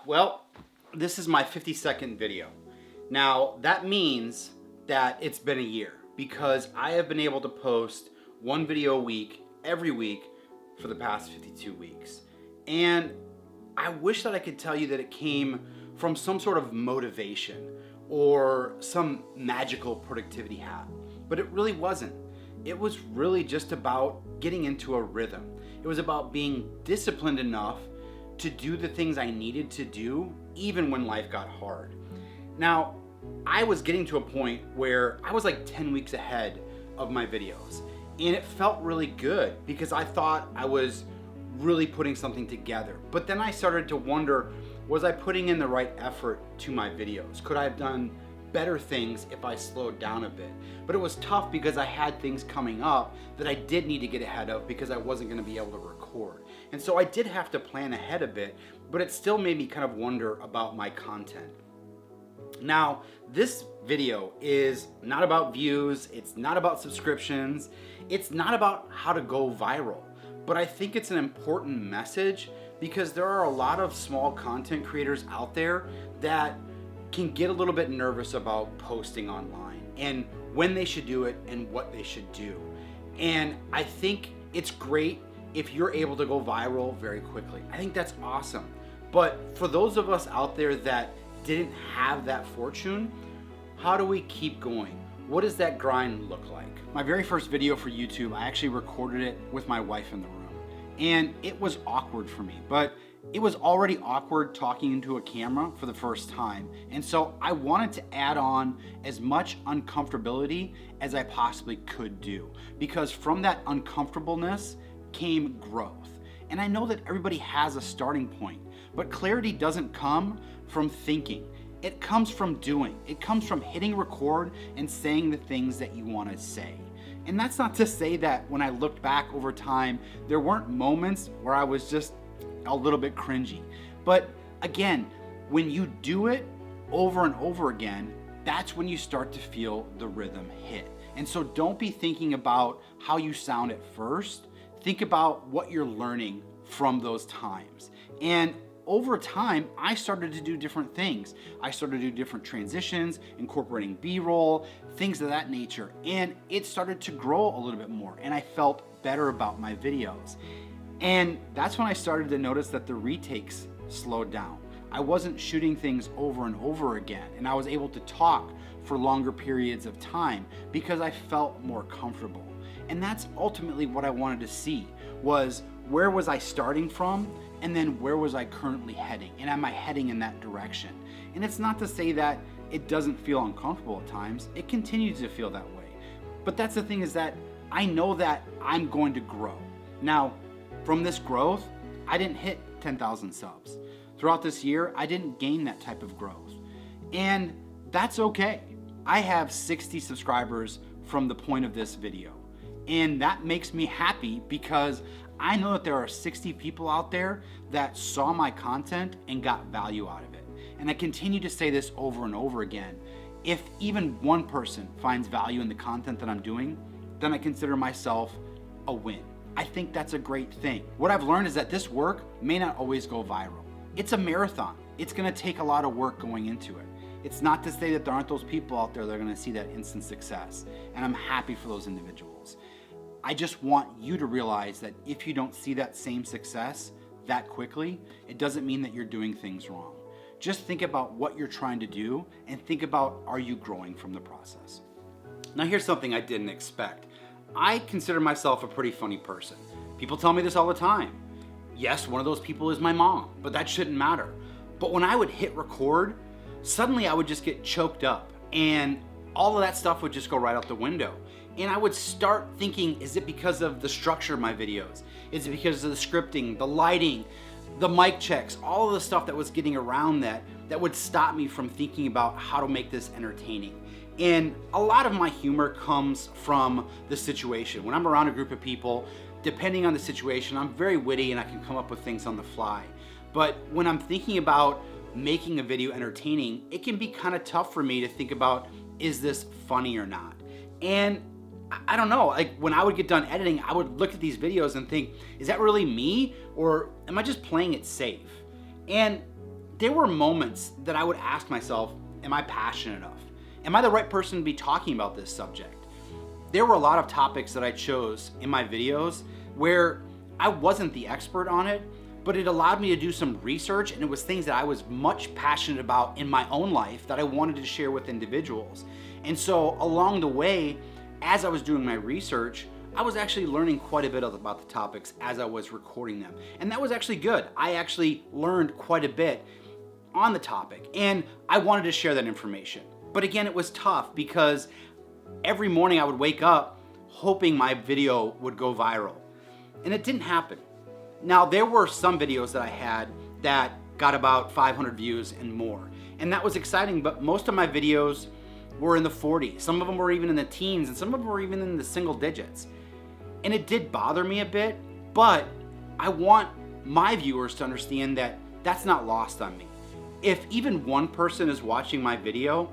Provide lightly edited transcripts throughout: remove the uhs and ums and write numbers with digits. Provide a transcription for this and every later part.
Well, this is my 52nd video. Now, that means that it's been a year because I have been able to post one video a week, every week, for the past 52 weeks. And I wish that I could tell you that it came from some sort of motivation or some magical productivity hack, but it really wasn't. It was really just about getting into a rhythm. It was about being disciplined enough to do the things I needed to do, even when life got hard. Now, I was getting to a point where I was like 10 weeks ahead of my videos, and it felt really good because I thought I was really putting something together. But then I started to wonder, was I putting in the right effort to my videos? Could I have done better things if I slowed down a bit? But it was tough because I had things coming up that I did need to get ahead of because I wasn't going to be able to record. And so I did have to plan ahead a bit, but it still made me kind of wonder about my content. Now, this video is not about views, it's not about subscriptions, it's not about how to go viral, but I think it's an important message because there are a lot of small content creators out there that can get a little bit nervous about posting online and when they should do it and what they should do. And I think it's great if you're able to go viral very quickly. I think that's awesome. But for those of us out there that didn't have that fortune, how do we keep going? What does that grind look like? My very first video for YouTube, I actually recorded it with my wife in the room. And it was awkward for me, but it was already awkward talking into a camera for the first time. And so I wanted to add on as much uncomfortability as I possibly could do, because from that uncomfortableness came growth. And I know that everybody has a starting point, but clarity doesn't come from thinking. It comes from doing. It comes from hitting record and saying the things that you want to say. And that's not to say that when I looked back over time, there weren't moments where I was just a little bit cringy. But again, when you do it over and over again, that's when you start to feel the rhythm hit. And so don't be thinking about how you sound at first. Think about what you're learning from those times. And over time, I started to do different things. I started to do different transitions, incorporating B-roll, things of that nature. And it started to grow a little bit more, and I felt better about my videos. And that's when I started to notice that the retakes slowed down. I wasn't shooting things over and over again, and I was able to talk for longer periods of time because I felt more comfortable. And that's ultimately what I wanted to see, was where was I starting from, and then where was I currently heading, and am I heading in that direction? And it's not to say that it doesn't feel uncomfortable at times. It continues to feel that way. But that's the thing, is that I know that I'm going to grow. Now, from this growth, I didn't hit 10,000 subs. Throughout this year, I didn't gain that type of growth. And that's okay. I have 60 subscribers from the point of this video. And that makes me happy because I know that there are 60 people out there that saw my content and got value out of it. And I continue to say this over and over again. If even one person finds value in the content that I'm doing, then I consider myself a win. I think that's a great thing. What I've learned is that this work may not always go viral. It's a marathon. It's gonna take a lot of work going into it. It's not to say that there aren't those people out there that are gonna see that instant success. And I'm happy for those individuals. I just want you to realize that if you don't see that same success that quickly, it doesn't mean that you're doing things wrong. Just think about what you're trying to do and think about, are you growing from the process? Now here's something I didn't expect. I consider myself a pretty funny person. People tell me this all the time. Yes, one of those people is my mom, but that shouldn't matter. But when I would hit record, suddenly I would just get choked up and all of that stuff would just go right out the window. And I would start thinking, is it because of the structure of my videos? Is it because of the scripting, the lighting, the mic checks, all of the stuff that was getting around that would stop me from thinking about how to make this entertaining? And a lot of my humor comes from the situation. When I'm around a group of people, depending on the situation, I'm very witty and I can come up with things on the fly. But when I'm thinking about making a video entertaining, it can be kind of tough for me to think about, is this funny or not? And I don't know, like when I would get done editing, I would look at these videos and think, is that really me? Or am I just playing it safe? And there were moments that I would ask myself, am I passionate enough? Am I the right person to be talking about this subject? There were a lot of topics that I chose in my videos where I wasn't the expert on it, but it allowed me to do some research, and it was things that I was much passionate about in my own life that I wanted to share with individuals. And so along the way, as I was doing my research, I was actually learning quite a bit about the topics as I was recording them. And that was actually good. I actually learned quite a bit on the topic, and I wanted to share that information. But again, it was tough because every morning I would wake up hoping my video would go viral, and it didn't happen. Now, there were some videos that I had that got about 500 views and more, and that was exciting, but most of my videos were in the 40s. Some of them were even in the teens, and some of them were even in the single digits. And it did bother me a bit, but I want my viewers to understand that that's not lost on me. If even one person is watching my video,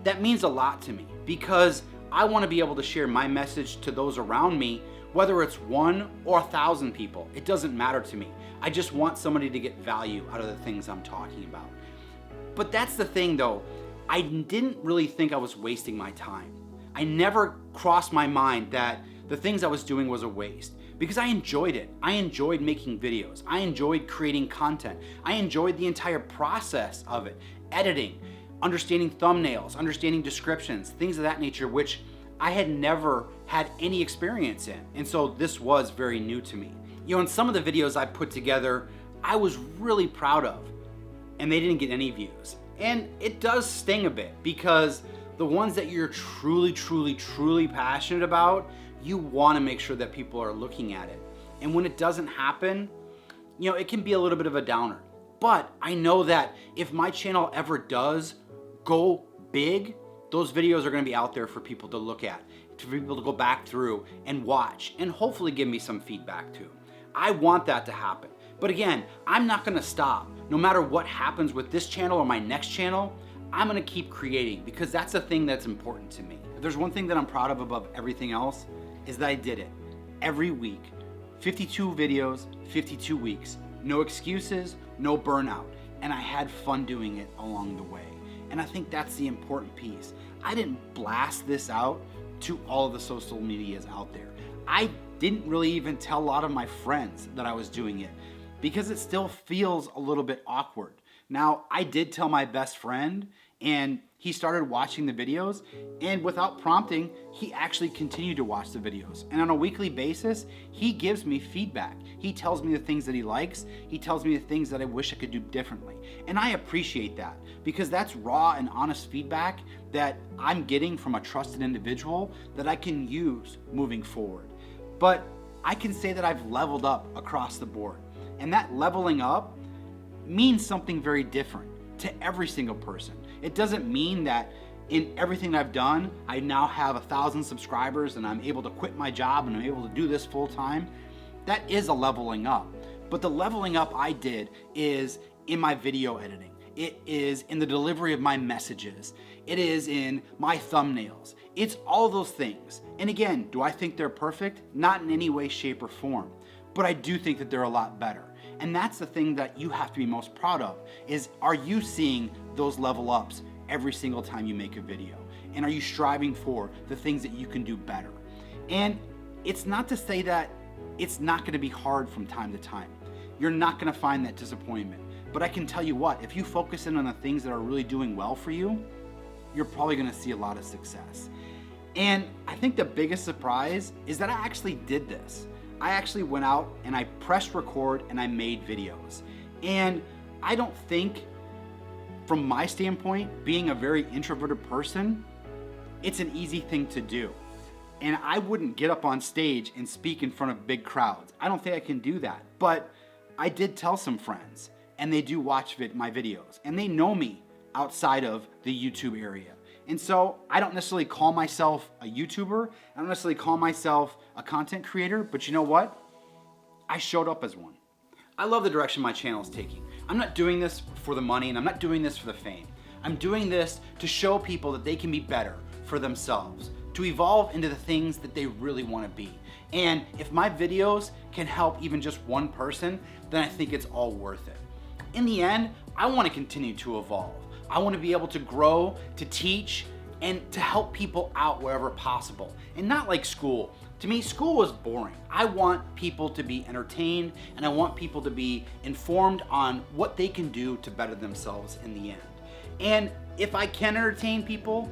that means a lot to me, because I want to be able to share my message to those around me, whether it's 1 or 1,000 people. It doesn't matter to me. I just want somebody to get value out of the things I'm talking about. But that's the thing though, I didn't really think I was wasting my time. I never crossed my mind that the things I was doing was a waste, because I enjoyed it. I enjoyed making videos. I enjoyed creating content. I enjoyed the entire process of it, editing, understanding thumbnails, understanding descriptions, things of that nature, which I had never had any experience in. And so this was very new to me. You know, in some of the videos I put together, I was really proud of, and they didn't get any views. And it does sting a bit, because the ones that you're truly passionate about, you want to make sure that people are looking at it. And when it doesn't happen, you know, it can be a little bit of a downer. But I know that if my channel ever does go big, those videos are going to be out there for people to look at, for people to go back through and watch, and hopefully give me some feedback too. I want that to happen. But again, I'm not going to stop. No matter what happens with this channel or my next channel, I'm going to keep creating, because that's the thing that's important to me. If there's one thing that I'm proud of above everything else, is that I did it every week. 52 videos, 52 weeks. No excuses, no burnout. And I had fun doing it along the way. And I think that's the important piece. I didn't blast this out to all of the social medias out there. I didn't really even tell a lot of my friends that I was doing it, because it still feels a little bit awkward. Now, I did tell my best friend, and he started watching the videos, and without prompting, he actually continued to watch the videos. And on a weekly basis, he gives me feedback. He tells me the things that he likes. He tells me the things that I wish I could do differently. And I appreciate that, because that's raw and honest feedback that I'm getting from a trusted individual that I can use moving forward. But I can say that I've leveled up across the board. And that leveling up means something very different to every single person. It doesn't mean that in everything that I've done, I now have 1,000 subscribers and I'm able to quit my job and I'm able to do this full time. That is a leveling up. But the leveling up I did is in my video editing. It is in the delivery of my messages. It is in my thumbnails. It's all those things. And again, do I think they're perfect? Not in any way, shape, or form. But I do think that they're a lot better. And that's the thing that you have to be most proud of, is are you seeing those level ups every single time you make a video? And are you striving for the things that you can do better? And it's not to say that it's not going to be hard from time to time. You're not going to find that disappointment. But I can tell you what, if you focus in on the things that are really doing well for you, you're probably going to see a lot of success. And I think the biggest surprise is that I actually did this. I actually went out and I pressed record and I made videos. And I don't think, from my standpoint, being a very introverted person, it's an easy thing to do. And I wouldn't get up on stage and speak in front of big crowds. I don't think I can do that. But I did tell some friends, and they do watch my videos, and they know me outside of the YouTube area. And so I don't necessarily call myself a YouTuber. I don't necessarily call myself a content creator, but you know what? I showed up as one. I love the direction my channel is taking. I'm not doing this for the money, and I'm not doing this for the fame. I'm doing this to show people that they can be better for themselves, to evolve into the things that they really want to be. And if my videos can help even just one person, then I think it's all worth it. in the end, I want to continue to evolve. I want to be able to grow, to teach, and to help people out wherever possible. And not like school. To me, school was boring. I want people to be entertained, and I want people to be informed on what they can do to better themselves in the end. And if I can entertain people,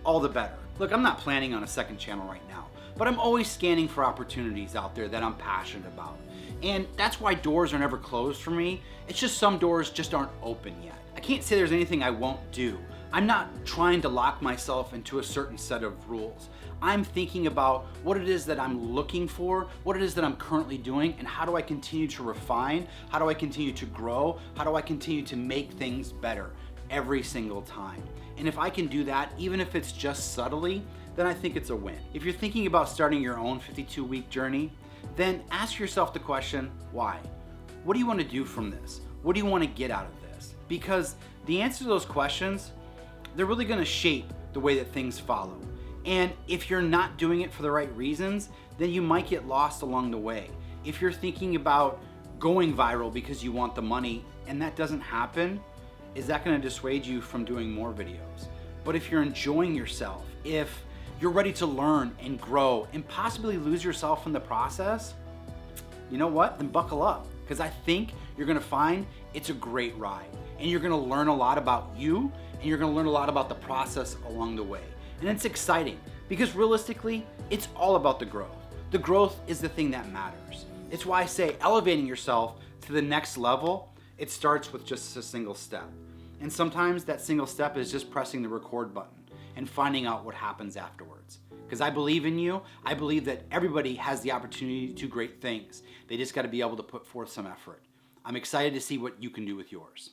all the better. Look, I'm not planning on a second channel right now, but I'm always scanning for opportunities out there that I'm passionate about. And that's why doors are never closed for me. It's just some doors just aren't open yet. I can't say there's anything I won't do. I'm not trying to lock myself into a certain set of rules. I'm thinking about what it is that I'm looking for, what it is that I'm currently doing, and how do I continue to refine, how do I continue to grow, how do I continue to make things better every single time. And if I can do that, even if it's just subtly, then I think it's a win. If you're thinking about starting your own 52-week journey, then ask yourself the question, why? What do you want to do from this? What do you want to get out of this? Because the answer to those questions, they're really going to shape the way that things follow. And if you're not doing it for the right reasons, then you might get lost along the way. If you're thinking about going viral because you want the money and that doesn't happen, is that going to dissuade you from doing more videos? But if you're enjoying yourself, if you're ready to learn and grow and possibly lose yourself in the process, you know what? Then buckle up, because I think you're going to find it's a great ride. And you're going to learn a lot about you, and you're going to learn a lot about the process along the way. And it's exciting, because realistically, it's all about the growth. The growth is the thing that matters. It's why I say elevating yourself to the next level, it starts with just a single step. And sometimes that single step is just pressing the record button and finding out what happens afterwards. Because I believe in you. I believe that everybody has the opportunity to do great things. They just got to be able to put forth some effort. I'm excited to see what you can do with yours.